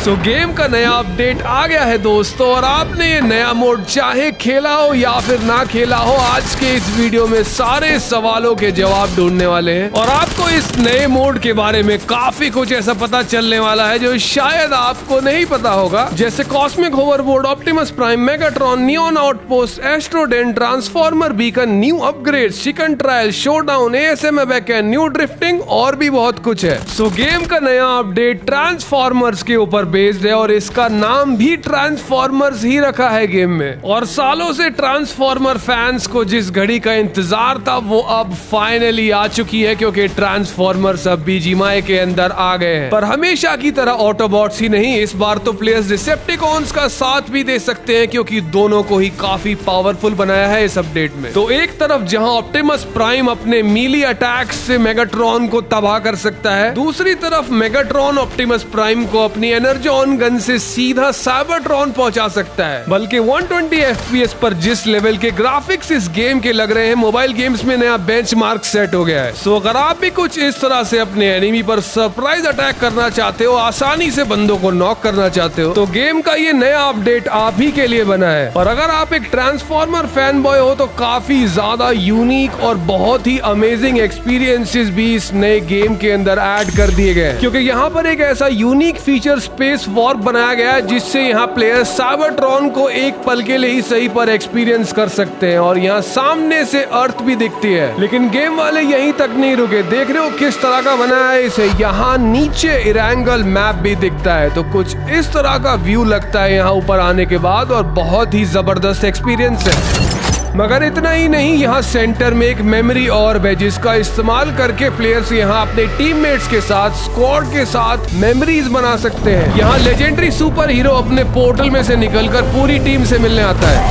सो game का नया update आ गया है दोस्तों, और आपने ये नया मोड चाहे खेला हो या फिर ना खेला हो, आज के इस वीडियो में सारे सवालों के जवाब ढूंढने वाले हैं। और आपको इस नए मोड के बारे में काफी कुछ ऐसा पता चलने वाला है जो शायद आपको नहीं पता होगा, जैसे cosmic hoverboard, Optimus Prime, Megatron, neon outpost, astrodent, transformer beacon, new upgrade, chicken trial, showdown, ASM backend, new drifting और भी बहुत कुछ है। सो गेम का नया अपडेट ट्रांसफॉर्मर्स के ऊपर बेस्ड है और इसका नाम भी ट्रांसफॉर्मर्स ही रखा है गेम में। और सालों से ट्रांसफॉर्मर फैंस को जिस घड़ी का इंतजार था वो अब फाइनली आ चुकी है, क्योंकि ट्रांसफॉर्मर्स अब बीजीएमआई के अंदर आ गए हैं। पर हमेशा की तरह ऑटोबॉट्स ही नहीं, इस बार तो प्लेयर्स डिसेप्टिकॉन्स का साथ भी दे सकते हैं, क्योंकि दोनों को ही काफी पावरफुल बनाया है इस अपडेट में। तो एक तरफ जहां ऑप्टिमस प्राइम अपने मीली अटैक्स से मेगाट्रॉन को तबाह कर सकता है, दूसरी तरफ मेगाट्रॉन ऑप्टिमस प्राइम को अपनी एनर्जॉन गन से सीधा साइबरट्रॉन पहुंचा सकता है। बल्कि 120 FPS पर जिस लेवल के ग्राफिक्स इस गेम के लग रहे हैं, मोबाइल गेम्स में नया बेंचमार्क सेट हो गया है। सो अगर आप भी कुछ इस तरह से अपने एनिमी पर सरप्राइज अटैक करना चाहते हो, आसानी से बंदों को नॉक करना चाहते हो, तो गेम का ये नया अपडेट आप ही के लिए बना है। और अगर आप एक ट्रांसफॉर्मर फैन बॉय हो तो काफी ज्यादा यूनिक और बहुत ही अमेजिंग एक्सपीरियंसेस भी इस नए गेम के अंदर ऐड कर दिए गए हैं, क्योंकि यहाँ पर एक ऐसा यूनिक फीचर स्पेस वॉर्प बनाया गया है जिससे यहाँ प्लेयर साइबरट्रॉन को एक पल के लिए ही सही पर एक्सपीरियंस कर सकते हैं। और यहाँ सामने से अर्थ भी दिखती है। लेकिन गेम वाले यहीं तक नहीं रुके, देख रहे हो किस तरह का बनाया है इसे। यहाँ नीचे इरेंगल मैप भी दिखता है, तो कुछ इस तरह का व्यू लगता है यहाँ ऊपर आने के बाद, और बहुत ही जबरदस्त एक्सपीरियंस है। मगर इतना ही नहीं, यहाँ सेंटर में एक मेमोरी ऑर्ब है जिसका इस्तेमाल करके प्लेयर्स यहाँ अपने टीममेट्स के साथ, स्क्वाड के साथ मेमोरीज बना सकते हैं। यहाँ लेजेंडरी सुपर हीरो अपने पोर्टल में से निकलकर पूरी टीम से मिलने आता है।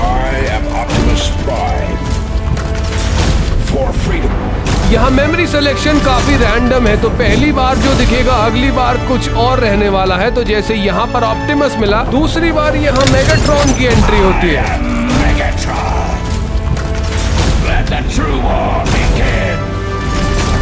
यहाँ मेमोरी सिलेक्शन काफी रैंडम है, तो पहली बार जो दिखेगा अगली बार कुछ और रहने वाला है। तो जैसे यहाँ पर ऑप्टिमस मिला, दूसरी बार यहाँ मेगाट्रॉन की एंट्री होती है।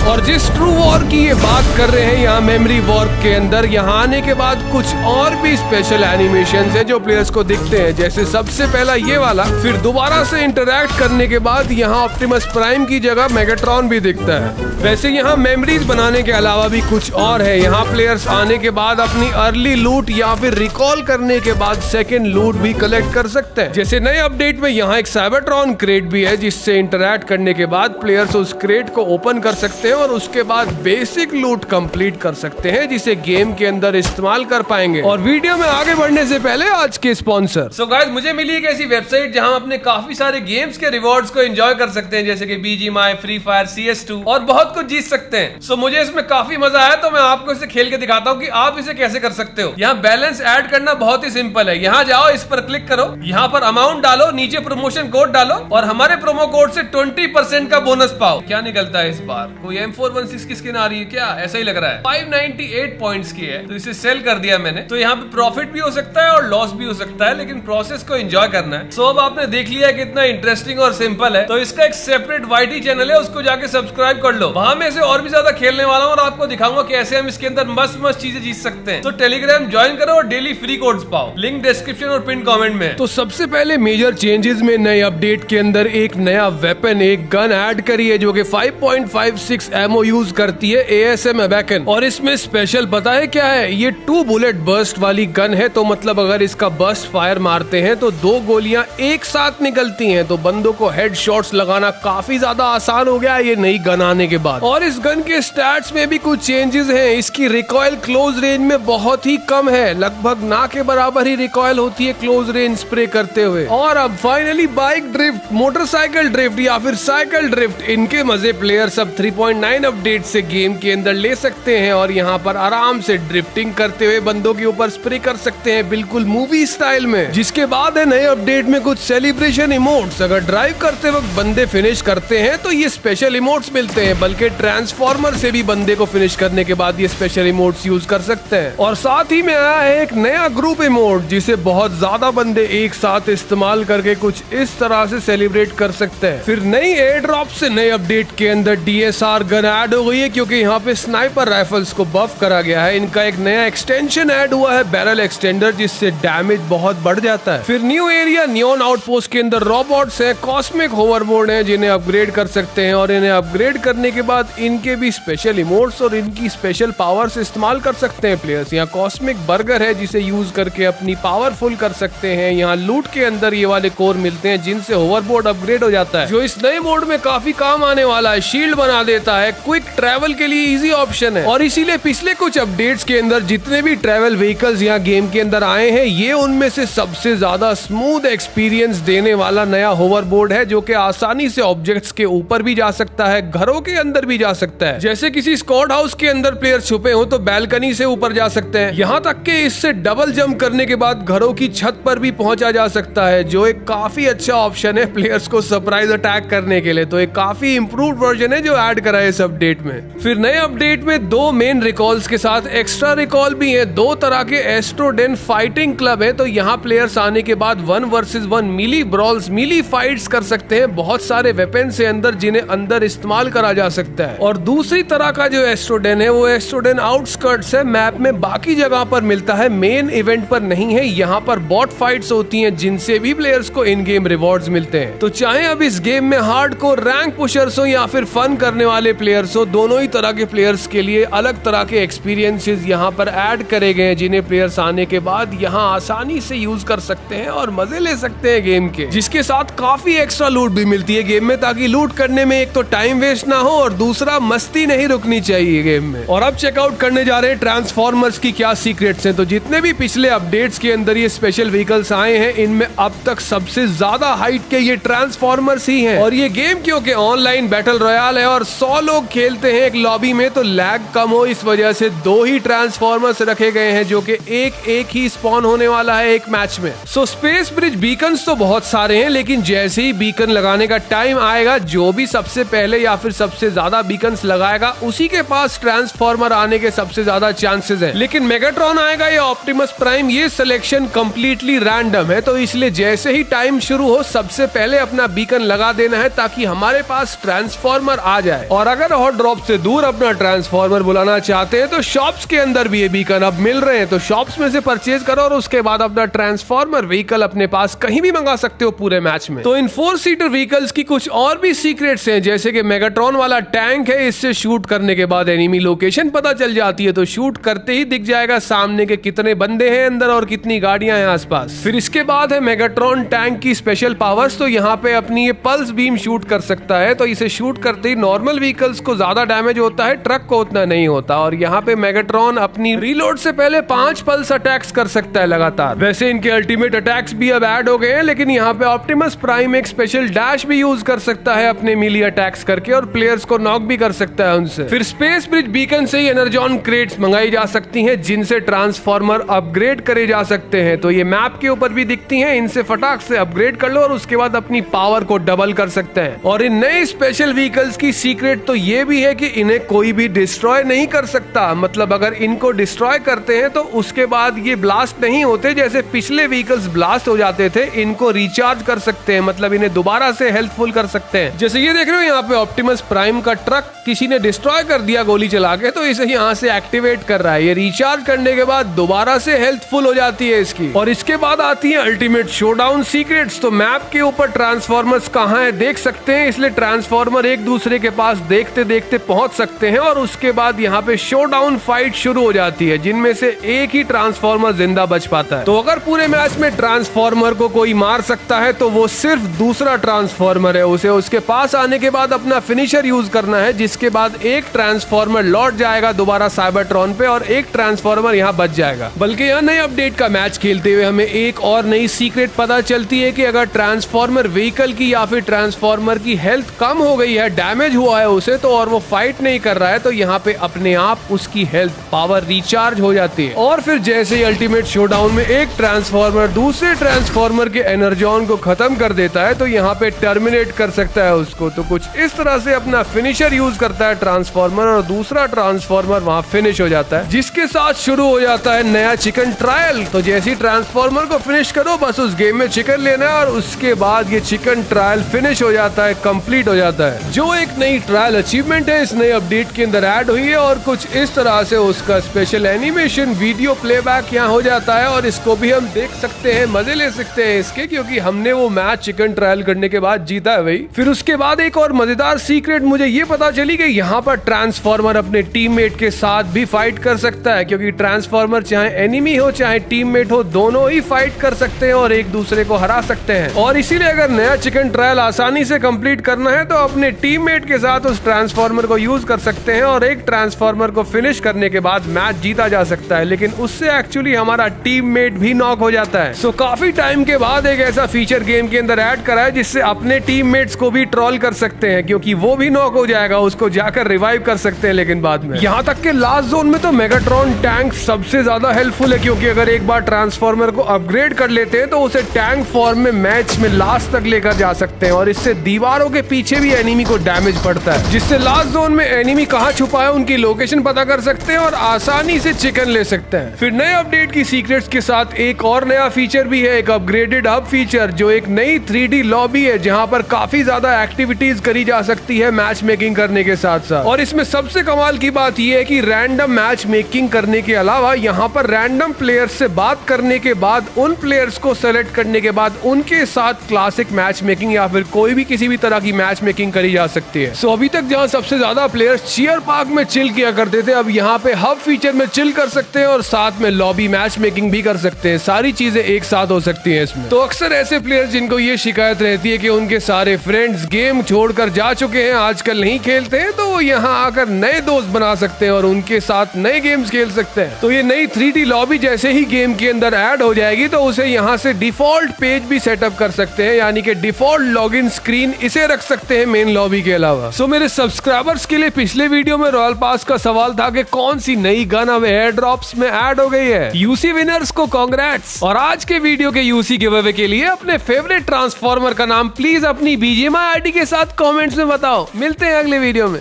और जिस ट्रू वॉर की ये बात कर रहे हैं यहाँ मेमोरी वॉर्प के अंदर, यहाँ आने के बाद कुछ और भी स्पेशल एनिमेशंस हैं जो प्लेयर्स को दिखते हैं। जैसे सबसे पहला ये वाला, फिर दोबारा से इंटरैक्ट करने के बाद यहाँ ऑप्टिमस प्राइम की जगह मेगाट्रॉन भी दिखता है। वैसे यहाँ मेमोरीज बनाने के अलावा भी कुछ और है। यहाँ प्लेयर्स आने के बाद अपनी अर्ली लूट या फिर रिकॉल करने के बाद सेकेंड लूट भी कलेक्ट कर सकते हैं। जैसे नए अपडेट में यहाँ एक साइबरट्रॉन क्रेट भी है, जिससे इंटरैक्ट करने के बाद प्लेयर्स उस क्रेट को ओपन कर सकते हैं और उसके बाद बेसिक लूट कंप्लीट कर सकते हैं, जिसे गेम के अंदर इस्तेमाल कर पाएंगे। और वीडियो में आगे बढ़ने से पहले आज के स्पॉन्सर। सो गाइस, मुझे मिली एक ऐसी वेबसाइट जहां हम अपने काफी सारे गेम्स के रिवॉर्ड्स को एंजॉय कर सकते हैं, जैसे कि बीजीएमआई, फ्री फायर, CS2 और बहुत कुछ जीत सकते हैं। सो मुझे इसमें काफी मजा आया, तो मैं आपको इसे खेल के दिखाता हूँ कि आप इसे कैसे कर सकते हो। यहाँ बैलेंस ऐड करना बहुत ही सिंपल है। यहाँ जाओ, इस पर क्लिक करो, यहाँ पर अमाउंट डालो, नीचे प्रमोशन कोड डालो और हमारे प्रोमो कोड से 20% का बोनस पाओ। क्या निकलता है इस बार? कोई M416 की स्किन आ रही है क्या? ऐसा ही लग रहा है। 598 पॉइंट्स की है, तो इसे सेल कर दिया मैंने। तो यहाँ पे प्रॉफिट भी हो सकता है और लॉस भी हो सकता है, लेकिन प्रोसेस को एंजॉय करना है। सो अब आपने देख लिया कितना इंटरेस्टिंग और सिंपल है। तो इसका एक सेपरेट YT चैनल है, उसको जाके सब्सक्राइब कर लो। वहां में से और भी ज्यादा खेलने वाला हूँ और आपको दिखाऊंगा कैसे हम इसके अंदर मस्त मस्त चीजें जीत सकते हैं। तो टेलीग्राम ज्वाइन करो और डेली फ्री कोड्स पाओ। लिंक डिस्क्रिप्शन और पिन कमेंट में। तो सबसे पहले मेजर चेंजेस में नए अपडेट के अंदर एक नया वेपन, एक गन ऐड करी है जो कि 5.56 एमओ यूज करती है, ASM बैकन। और इसमें स्पेशल पता है क्या है? ये 2 बुलेट बर्स्ट वाली गन है, तो मतलब अगर इसका बर्स्ट फायर मारते हैं तो 2 गोलियां एक साथ निकलती हैं, तो बंदों को हेड शॉट्स लगाना काफी ज्यादा आसान हो गया है ये नई गन आने के बाद। और इस गन के स्टैट्स में भी कुछ चेंजेस हैं। इसकी रिकॉइल क्लोज रेंज में बहुत ही कम है, लगभग ना के बराबर ही रिकॉइल होती है क्लोज रेंज स्प्रे करते हुए। और अब finally bike drift, motorcycle drift या फिर साइकिल ड्रिफ्ट, इनके मजे प्लेयर्स अब 3.9 अपडेट से गेम के अंदर ले सकते हैं और यहाँ पर आराम से ड्रिफ्टिंग करते हुए बंदों के ऊपर स्प्रे कर सकते हैं, बिल्कुल मूवी स्टाइल में। जिसके बाद है नए अपडेट में कुछ सेलिब्रेशन इमोट्स। अगर ड्राइव करते वक्त बंदे फिनिश करते हैं तो ये स्पेशल इमोट्स मिलते हैं, बल्कि ट्रांसफॉर्मर से भी बंदे को फिनिश करने के बाद ये स्पेशल इमोट्स यूज कर सकते हैं। और साथ ही में आया है एक नया ग्रुप इमोट, जिसे बहुत ज्यादा बंदे एक साथ इस्तेमाल करके कुछ इस तरह से सेलिब्रेट कर सकते हैं। फिर नई एयर ड्रॉप से नए अपडेट के अंदर DSR गन ऐड हो गई है क्योंकि यहाँ पे स्नाइपर राइफल्स को बफ करा गया है। इनका एक नया एक्सटेंशन ऐड हुआ है, बैरल एक्सटेंडर, जिससे डैमेज बहुत बढ़ जाता है। फिर न्यू एरिया नियॉन आउटपोस्ट के अंदर रोबोट्स हैं, कॉस्मिक होवरबोर्ड हैं जिन्हें अपग्रेड कर सकते हैं, और इन्हें अपग्रेड करने के बाद इनके भी स्पेशल इमोट्स और इनकी स्पेशल पावर्स इस्तेमाल कर सकते हैं प्लेयर्स। यहाँ कॉस्मिक बर्गर है जिसे यूज करके अपनी पावर फुल कर सकते हैं। यहाँ लूट के अंदर ये वाले कोर मिलते हैं जिनसे होवरबोर्ड अपग्रेड हो जाता है, जो इस नए मोड में काफी काम आने वाला है। शील्ड बना देता है, क्विक ट्रैवल के लिए इजी ऑप्शन है, और इसीलिए पिछले कुछ अपडेट्स के अंदर जितने भी ट्रैवल व्हीकल्स यहाँ गेम के अंदर आए हैं, ये उनमें से सबसे ज्यादा स्मूथ एक्सपीरियंस देने वाला नया होवरबोर्ड है, जो कि आसानी से ऑब्जेक्ट्स के ऊपर भी जा सकता है, घरों के अंदर भी जा सकता है। जैसे किसी स्क्वाड हाउस के अंदर प्लेयर छुपे हो तो बैल्कनी से ऊपर जा सकते हैं। यहाँ तक कि इससे डबल जंप करने के बाद घरों की छत पर भी पहुंचा जा सकता है, जो एक काफी अच्छा ऑप्शन है प्लेयर्स को सरप्राइज अटैक करने के लिए। तो एक काफी इंप्रूव्ड वर्जन है जो ऐड करा है इस अपडेट में। फिर नए अपडेट में 2 मेन रिकॉल्स के साथ एक्स्ट्रा रिकॉल भी है। 2 तरह के एस्ट्रोडेन फाइटिंग क्लब है, तो यहाँ प्लेयर्स आने के बाद 1 वर्सेस 1 मिली ब्रॉल्स, मिली फाइट्स कर सकते हैं बहुत सारे वेपन से अंदर, जिन्हें अंदर इस्तेमाल करा जा सकता है। और दूसरी तरह का जो एस्ट्रोडेन है वो एस्ट्रोडेन आउटस्कर्ट्स है, मैप में बाकी जगह पर मिलता है, मेन इवेंट पर नहीं है। यहाँ पर बॉट फाइट्स होती हैं जिनसे भी प्लेयर्स को इन गेम रिवॉर्ड्स मिलते हैं। तो चाहे अब इस गेम में हार्डकोर रैंक पुशर्स हो या फिर फन करने वाले प्लेयर्स हो, दोनों ही तरह के प्लेयर्स के लिए अलग तरह के एक्सपीरियंसेस यहाँ पर ऐड करे गए हैं, जिन्हें प्लेयर्स आने के बाद यहाँ आसानी से यूज कर सकते हैं और मजे ले सकते हैं गेम के, जिसके साथ काफी एक्स्ट्रा लूट भी मिलती है गेम में, ताकि लूट करने में एक तो टाइम वेस्ट ना हो और दूसरा मस्ती नहीं रुकनी चाहिए गेम में। और अब चेकआउट करने जा रहे हैं ट्रांसफॉर्मर्स की क्या सीक्रेट्स हैं। तो जितने भी पिछले अपडेट्स के अंदर ये स्पेशल व्हीकल्स आए हैं, इनमें अब तक सबसे ज्यादा हाइट के ये ट्रांसफॉर्मर्स ही हैं। और ये गेम क्योंकि ऑनलाइन बैटल रॉयल है और 100 लोग खेलते हैं एक लॉबी में, तो लैग कम हो इस वजह से 2 ही ट्रांसफॉर्मर्स रखे गए हैं, जो कि एक ही स्पॉन होने वाला है एक मैच में। सो स्पेस ब्रिज बीकन्स तो बहुत सारे हैं, लेकिन जैसे ही बीकन लगाने का टाइम आएगा, जो भी सबसे पहले या फिर सबसे ज्यादा बीकन्स लगाएगा उसी के पास ट्रांसफॉर्मर आने के सबसे ज्यादा चांसेस है। लेकिन मेगाट्रॉन आएगा या ऑप्टिमस प्राइम, ये सिलेक्शन कंप्लीटली रैंडम है, तो इसलिए जैसे ही टाइम शुरू हो सबसे पहले अपना बीकन लगा देना है ताकि हमारे पास ट्रांसफॉर्मर आ जाए। और अगर हॉट ड्रॉप से दूर अपना ट्रांसफॉर्मर बुलाना चाहते हैं तो शॉप्स के अंदर भी ये बीकन अब मिल रहे हैं, तो शॉप्स में से परचेज करो और उसके बाद अपना ट्रांसफॉर्मर व्हीकल अपने पास कहीं भी मंगा सकते हो पूरे मैच में। तो इन 4 सीटर व्हीकल्स की कुछ और भी सीक्रेट्स हैं, जैसे कि मेगाट्रॉन वाला टैंक है, इससे शूट करने के बाद एनिमी लोकेशन पता चल जाती है, तो शूट करते ही दिख जाएगा सामने के कितने बंदे हैं अंदर और कितनी गाड़ियां हैं आसपास। फिर इसके बाद है मेगाट्रॉन टैंक की स्पेशल पावर्स, तो यहाँ पे अपनी ये पल्स बीम शूट कर सकता है, तो इसे शूट करते ही नॉर्मल व्हीकल्स को ज्यादा डैमेज होता है, ट्रक को उतना नहीं होता। और यहाँ पे मेगाट्रॉन अपनी रीलोड से पहले 5 पल्स अटैक्स कर सकता है लगातार। वैसे इनके अल्टीमेट अटैक्स भी अब ऐड हो गए हैं, लेकिन यहाँ पे ऑप्टिमस प्राइम एक स्पेशल डैश भी यूज कर सकता है अपने मिली अटैक्स करके, और प्लेयर्स को नॉक भी कर सकता है उनसे। फिर स्पेस ब्रिज बीकन से ही एनर्जॉन क्रेट्स मंगाई जा सकती हैं, जिनसे ट्रांसफॉर्मर अपग्रेड करे जा सकते हैं। तो ये मैप के ऊपर भी दिखती हैं, इनसे फटाक से अपग्रेड कर लो और उसके बाद अपनी पावर को डबल कर सकते हैं। और इन नए स्पेशल व्हीकल्स की सीक्रेट तो ये भी है कि इन्हें कोई भी डिस्ट्रॉय नहीं कर सकता, मतलब अगर इनको डिस्ट्रॉय करते हैं तो उसके बाद ये ब्लास्ट नहीं होते, जैसे पिछले व्हीकल्स ब्लास्ट हो जाते थे। इनको रिचार्ज कर सकते हैं, मतलब इन्हें दोबारा से हेल्थफुल कर सकते हैं। जैसे ये देख रहे हो यहाँ पे ऑप्टिमस प्राइम का ट्रक किसी ने डिस्ट्रॉय कर दिया गोली चला के, तो इसे यहाँ से एक्टिवेट कर रहा है। ये रिचार्ज करने के बाद दोबारा से हेल्थफुल हो जाती है इसकी। और इसके बाद आती है अल्टीमेट शोडाउन सीक्रेट्स। तो मैप के ऊपर ट्रांसफॉर्मर्स कहाँ है देख सकते हैं, इसलिए ट्रांसफॉर्मर एक दूसरे के पास देखते देखते पहुंच सकते हैं, और उसके बाद यहाँ पे शोडाउन फाइट शुरू हो जाती है, जिनमें से एक ही ट्रांसफॉर्मर जिंदा बच पाता है। तो अगर पूरे मैच में ट्रांसफॉर्मर को कोई मार सकता है तो वो सिर्फ दूसरा ट्रांसफॉर्मर है, उसे उसके पास आने के बाद अपना फिनिशर यूज करना है, जिसके बाद एक ट्रांसफॉर्मर लौट जाएगा दोबारा साइबरट्रॉन पे और एक ट्रांसफॉर्मर यहाँ बच जाएगा। बल्कि यहाँ नए अपडेट का मैच खेलते हुए हमें एक और नई सीक्रेट पता चलती है कि अगर ट्रांसफॉर्मर व्हीकल की या फिर ट्रांसफॉर्मर की हेल्थ कम हो गई है, डैमेज हुआ है उसे तो, और वो फाइट नहीं कर रहा है, तो यहाँ पे अपने आप उसकी हेल्थ पावर रिचार्ज हो जाती है। और फिर जैसे ही अल्टीमेट शोडाउन में एक ट्रांसफॉर्मर दूसरे ट्रांसफॉर्मर के एनर्जॉन को खत्म कर देता है, तो यहाँ पे टर्मिनेट कर सकता है उसको। तो कुछ इस तरह से अपना फिनिशर यूज करता है ट्रांसफॉर्मर, और दूसरा ट्रांसफॉर्मर वहां फिनिश हो जाता है, जिसके साथ शुरू हो जाता है नया चिकन ट्रायल। तो जैसे ही ट्रांसफॉर्मर को फिनिश करो, बस उस गेम में चिकन लेना है और उसके बाद ये चिकन ट्रायल फिनिश हो जाता है, कंप्लीट हो जाता है, जो एक नई ट्रायल अचीवमेंट है इस नए अपडेट के अंदर ऐड हुई है और कुछ इस तरह से उसका स्पेशल एनिमेशन वीडियो प्लेबैक यहाँ हो जाता है और इसको भी हम देख सकते हैं, मजे ले सकते हैं इसके, क्योंकि हमने वो मैच चिकन ट्रायल करने के बाद जीता है भाई। फिर उसके बाद एक और मजेदार सीक्रेट मुझे ये पता चली कि यहाँ पर ट्रांसफॉर्मर अपने टीममेट के साथ भी फाइट कर सकता है, क्योंकि ट्रांसफॉर्मर चाहे एनिमी हो चाहे टीममेट हो दोनों ही फाइट कर सकते हैं और एक दूसरे को हरा सकते हैं। और इसीलिए अगर नया चिकन ट्रायल आसानी से कंप्लीट करना है तो अपने टीममेट के साथ उस ट्रांसफॉर्मर को यूज कर सकते हैं और एक ट्रांसफॉर्मर को फिनिश करने के बाद मैच जीता जा सकता है, लेकिन उससे एक्चुअली हमारा टीममेट भी नॉक हो जाता है। सो काफी टाइम के बाद एक ऐसा फीचर गेम के अंदर ऐड करा है जिससे अपने टीममेट्स को भी ट्रोल कर सकते हैं, क्योंकि वो भी नॉक हो जाएगा, उसको जाकर रिवाइव कर सकते हैं लेकिन बाद में। यहाँ तक के लास्ट जोन में तो मेगाट्रॉन टैंक सबसे ज्यादा हेल्पफुल है, क्योंकि अगर एक बार ट्रांसफॉर्मर को अपग्रेड कर लेते हैं तो उसे टैंक फॉर्म में मैच में लास्ट तक लेकर जा सकते हैं और इससे दीवारों के पीछे भी एनिमी को डैमेज पड़ता है, जिससे लास्ट जोन में एनिमी कहाँ छुपा है उनकी लोकेशन पता कर सकते हैं और आसानी से चिकन ले सकते हैं। फिर नए अपडेट की सीक्रेट्स के साथ एक और नया फीचर भी है, एक अपग्रेडेड हब फीचर, जो एक नई 3D लॉबी है जहां पर काफी ज्यादा एक्टिविटीज करी जा सकती है मैच मेकिंग करने के साथ साथ। और इसमें सबसे कमाल की बात यह है कि रैंडम मैच मेकिंग करने के अलावा यहाँ पर रैंडम प्लेयर्स से बात करने के बाद उन प्लेयर्स को सेलेक्ट करने के बाद उनके साथ क्लासिक मैच मेकिंग या फिर कोई भी किसी भी तरह की मैच मेकिंग करी जा सकती है। सो अभी तक जहाँ सबसे ज्यादा प्लेयर्स चीयर पार्क में चिल किया करते थे, अब यहाँ पे हब फीचर में चिल कर सकते हैं और साथ में लॉबी मैच मेकिंग भी कर सकते हैं। सारी चीजें एक साथ हो सकती हैं इसमें। तो अक्सर ऐसे प्लेयर्स जिनको ये शिकायत रहती है कि उनके सारे फ्रेंड्स गेम छोड़कर जा चुके हैं, आजकल नहीं खेलते हैं, तो वो यहाँ आकर नए दोस्त बना सकते हैं और उनके साथ नए गेम्स खेल सकते हैं। तो ये नई 3D लॉबी जैसे ही गेम के अंदर ऐड हो जाएगी तो उसे यहाँ से डिफॉल्ट पेज भी सेटअप कर सकते हैं, यानी कि डिफॉल्ट लॉगिन स्क्रीन इसे रख सकते हैं मेन लॉबी के अलावा। सो मेरे सब्सक्राइबर्स के लिए पिछले वीडियो में रॉयल पास का सवाल था कि कौन सी नई गन अब एयर ड्रॉप्स में ऐड हो गई है। यूसी विनर्स को कांग्रेट्स। और आज के वीडियो के यूसी गिवअवे के लिए अपने फेवरेट ट्रांसफॉर्मर का नाम प्लीज अपनी बीजीएमआई आईडी के साथ कमेंट्स में बताओ। मिलते हैं अगले वीडियो में।